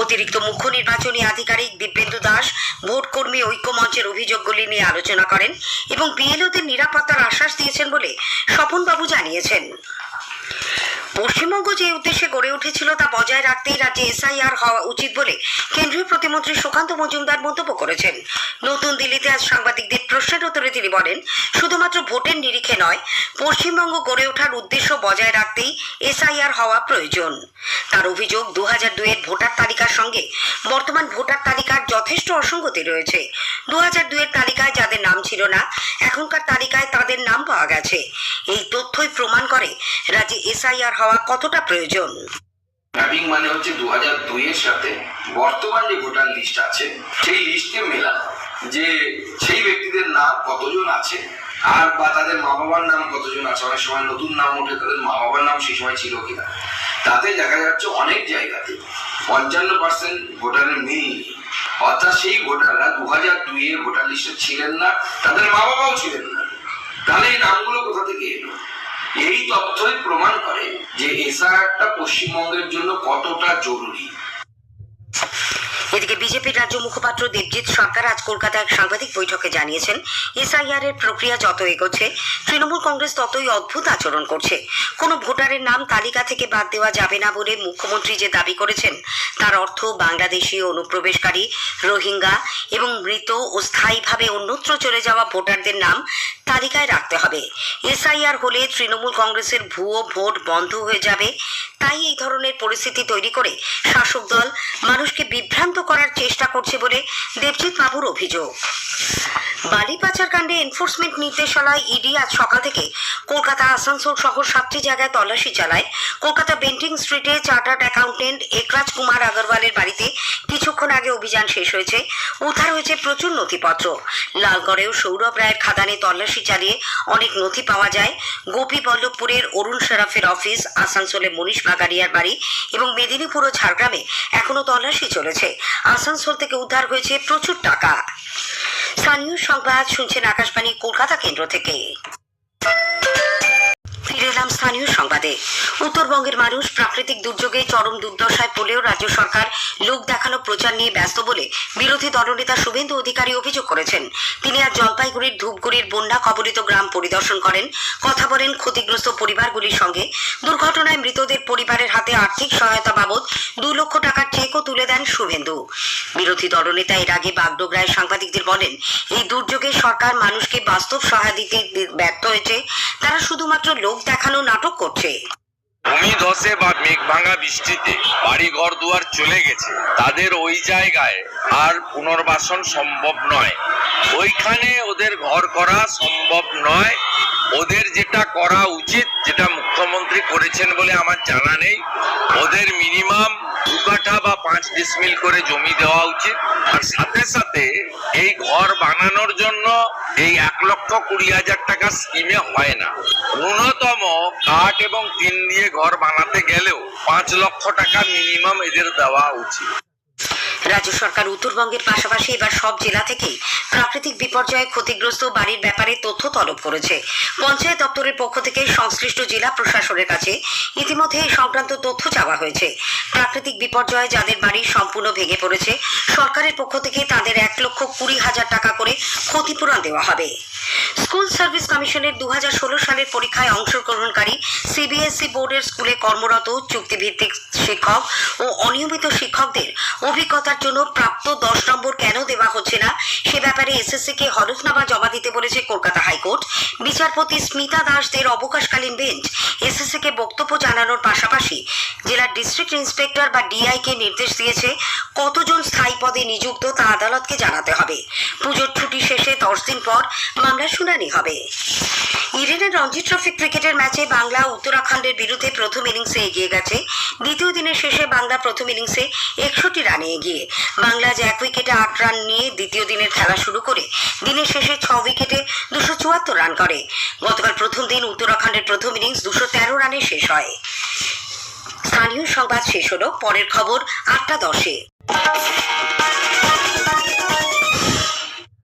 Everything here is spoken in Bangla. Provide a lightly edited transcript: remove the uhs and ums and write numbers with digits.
অতিরিক্ত মুখ্য নির্বাচনী আধিকারিক দিব্যেন্দু দাস ভোট কর্মী ঐক্য মঞ্চের অভিযোগগুলি নিয়ে আলোচনা করেন এবং বিএলওদের নিরাপত্তার আশ্বাস দিয়েছেন বলে স্বপনবাবু জানিয়েছেন। পশ্চিমবঙ্গ যে উদ্দেশ্যে গড়ে উঠেছিল তা বজায় রাখতেই রাজ্যে এসআইআর হওয়া উচিত বলে কেন্দ্রীয় প্রতিমন্ত্রী সুকান্ত মজুমদার মন্তব্য করেছেন। নতুন দিল্লিতে আজ সাংবাদিকদের প্রশ্নের উত্তরে তিনি বলেন, শুধুমাত্র ভোটের নিরিখে নয়, পশ্চিমবঙ্গ গড়ে ওঠার উদ্দেশ্য বজায় রাখতেই এসআইআর হওয়া প্রয়োজন। তার অভিযোগ, 2002-এর ভোটার তালিকার সঙ্গে বর্তমান ভোটার তালিকার যথেষ্ট অসঙ্গতি রয়েছে। 2002-এর তালিকায় যাদের নাম ছিল না, এখনকার তালিকায় তাদের নাম পাওয়া গেছে। এই তথ্যই প্রমাণ করে রাজ্যে এসআইআর হওয়া কতটা প্রয়োজন। ম্যাপিং মানে হচ্ছে 2002-এর সাথে বর্তমান যে ভোটার লিস্ট আছে সেই লিস্টকে মেলানো, যে সেই ব্যক্তিদের নাম কতজন আছে আর বা তাদের মা বাবার নাম কতজন আছে। অনেক সময় নতুন নাম ওঠে, তাদের মা বাবার নাম সেই সময় ছিল কিনা। তাতে দেখা যাচ্ছে অনেক জায়গাতে 55% ভোটারের মিল নেই, অর্থাৎ সেই ভোটাররা 2002-এ ভোটার লিস্টে ছিলেন না, তাদের মা বাবাও ছিলেন না। তাহলে এই নামগুলো কোথা থেকে এলো? এই তথ্যই প্রমাণ করে যে এসআইআরটা পশ্চিমবঙ্গের জন্য কতটা জরুরি। এদিকে বিজেপির রাজ্য মুখপাত্র দেবজিৎ সরকার আজ কলকাতায় এক সাংবাদিক বৈঠকে জানিয়েছেন, এসআইআর এর প্রক্রিয়া যত এগোচ্ছে তৃণমূল কংগ্রেস ততই অদ্ভুত আচরণ করছে। কোনো ভোটারের নাম তালিকা থেকে বাদ দেওয়া যাবে না বলে মুখ্যমন্ত্রী যে দাবি করেছেন, তার অর্থ বাংলাদেশি অনুপ্রবেশকারী, রোহিঙ্গা এবং মৃত ও স্থায়ীভাবে অন্যত্র চলে যাওয়া ভোটারদের নাম তালিকায় রাখতে হবে। এসআইআর হলে তৃণমূল কংগ্রেসের ভুয়ো ভোট বন্ধ হয়ে যাবে। তাই এই ধরনের পরিস্থিতি তৈরি করে শাসক দল মানুষকে বিভ্রান্ত করার চেষ্টা করছে বলে দেবজিৎ বাবুর অভিযোগ। বালি পাচার কাণ্ডে এনফোর্সমেন্ট নির্দেশালয় ইডি আজ সকাল থেকে কলকাতা, আসানসোল সহ 7টি জায়গায় তল্লাশি চালায়। কলকাতা বেন্টিং স্ট্রিটে চার্টার্ড অ্যাকাউন্টেন্ট একরাজ কুমার আগরওয়ালের বাড়িতে কিছুক্ষণ আগে অভিযান শেষ হয়েছে। উদ্ধার হয়েছে প্রচুর নথিপত্র। লালগড়েও সৌরভ রায়ের খাদানে তল্লাশি চালিয়ে অনেক নথি পাওয়া যায়। গোপীবল্লভপুরের অরুণ শেরাফের অফিস, আসানসোলে মনীষ বাগারিয়ার বাড়ি এবং মেদিনীপুর ও ঝাড়গ্রামে এখনো তল্লাশি চলেছে। আসানসোল থেকে উদ্ধার হয়েছে প্রচুর টাকা। স্থানীয় সংবাদ শুনছেন আকাশবাণী কলকাতা কেন্দ্র থেকে। ফিরে এলাম স্থানীয় সংবাদে। উত্তরবঙ্গের মানুষ প্রাকৃতিক দুর্যোগে চরম দুর্দশায় পড়লেও রাজ্য সরকার লোক দেখানো প্রচার নিয়ে ব্যস্ত বলে বিরোধী দলনেতা শুভেন্দু অধিকারী অভিযোগ করেছেন। তিনি আজ জলপাইগুড়ির ধূপগুড়ির বন্যা কবলিত গ্রাম পরিদর্শন করেন, কথা বলেন ক্ষতিগ্রস্ত পরিবারগুলির সঙ্গে। দুর্ঘটনায় মৃতদের পরিবারের হাতে আর্থিক সহায়তা বাবদ 2 লক্ষ টাকার চেকও তুলে দেন শুভেন্দু। বিরোধী দলনেতা এর আগে বাগডোগরায় সাংবাদিকদের বলেন, এই দুর্যোগে সরকার মানুষকে বাস্তব সহায়তা দিতে ব্যর্থ হয়েছে। তারা শুধুমাত্র লোক দেখানো নাটক করছে। ভূমি ধসে বা মেঘ ভাঙা বৃষ্টিতে বাড়ি ঘর দুয়ার চলে গেছে, তাদের ওই জায়গায় আর পুনর্বাসন সম্ভব নয়। ওইখানে ওদের ঘর করা সম্ভব নয়। ওদের যেটা করা উচিত, যেটা মুখ্যমন্ত্রী করেছেন বলে আমার জানা নেই, ওদের মিনিমাম 2 কাঠা বা 5 ডিসমিল করে জমি দেওয়া উচিত। আর সাথে সাথে এই ঘর বানানোর জন্য এই 1,20,000 টাকা স্কিমে হয় না। ন্যূনতম কাঠ এবং টিন দিয়ে ঘর বানাতে গেলেও 5 লক্ষ টাকা মিনিমাম এদের দেওয়া উচিত। রাজ্য সরকার উত্তরবঙ্গের পাশাপাশি এবার সব জেলা থেকেই প্রাকৃতিক বিপর্যয়ে ক্ষতিগ্রস্ত বাড়ির ব্যাপারে তথ্য তলব করেছে। পঞ্চায়েত দপ্তরের পক্ষ থেকে সংশ্লিষ্ট জেলা প্রশাসনের কাছে ইতিমধ্যে এই সংক্রান্ত তথ্য চাওয়া হয়েছে। প্রাকৃতিক বিপর্যয়ে যাদের বাড়ি সম্পূর্ণ ভেঙে পড়েছে, সরকারের পক্ষ থেকে তাদের 1,20,000 টাকা করে ক্ষতিপূরণ দেওয়া হবে। স্কুল সার্ভিস কমিশনের 2016 সালের পরীক্ষায় অংশগ্রহণকারী সিবিএসই বোর্ডের স্কুলে কর্মরত চুক্তিভিত্তিক শিক্ষক ও অনিয়মিত শিক্ষকদের অভিজ্ঞতার জন্য প্রাপ্ত 10 নম্বর কেন দেওয়া হচ্ছে না, সে ব্যাপারে এসএসসি-কে হলফনামা জমা দিতে বলেছে কলকাতা হাইকোর্ট। বিচারপতি স্মিতা দাসদের অবকাশকালীন বেঞ্চ এসএসসি-কে বক্তব্য জানানোর পাশাপাশি জেলার ডিস্ট্রিক্ট ইন্সপেক্টর বা ডিআই-কে নির্দেশ দিয়েছে কতজন স্থায়ী পদে নিযুক্ত তা আদালতকে জানাতে হবে। পুজোর ছুটি শেষে 10 দিন পর মামলার শুনানি হবে। ইডেনের রঞ্জি ট্রফি ক্রিকেটের ম্যাচে বাংলা উত্তরাখণ্ডের বিরুদ্ধে প্রথম ইনিংসে এগিয়ে গেছে। দ্বিতীয় দিনের শেষে বাংলা প্রথম ইনিংসে 61 রানে এগিয়ে। বাংলা যে 1 উইকেটে 8 রান নিয়ে দ্বিতীয় দিনের খেলা শুরু করে দিনের শেষে 6 উইকেটে 274 রান করে। গতকাল প্রথম দিন উত্তরাখণ্ডের প্রথম ইনিংস 213 রানে শেষ হয়। স্থানীয় সংবাদ শেষ হলো। পরের খবর 8টা 10-এ।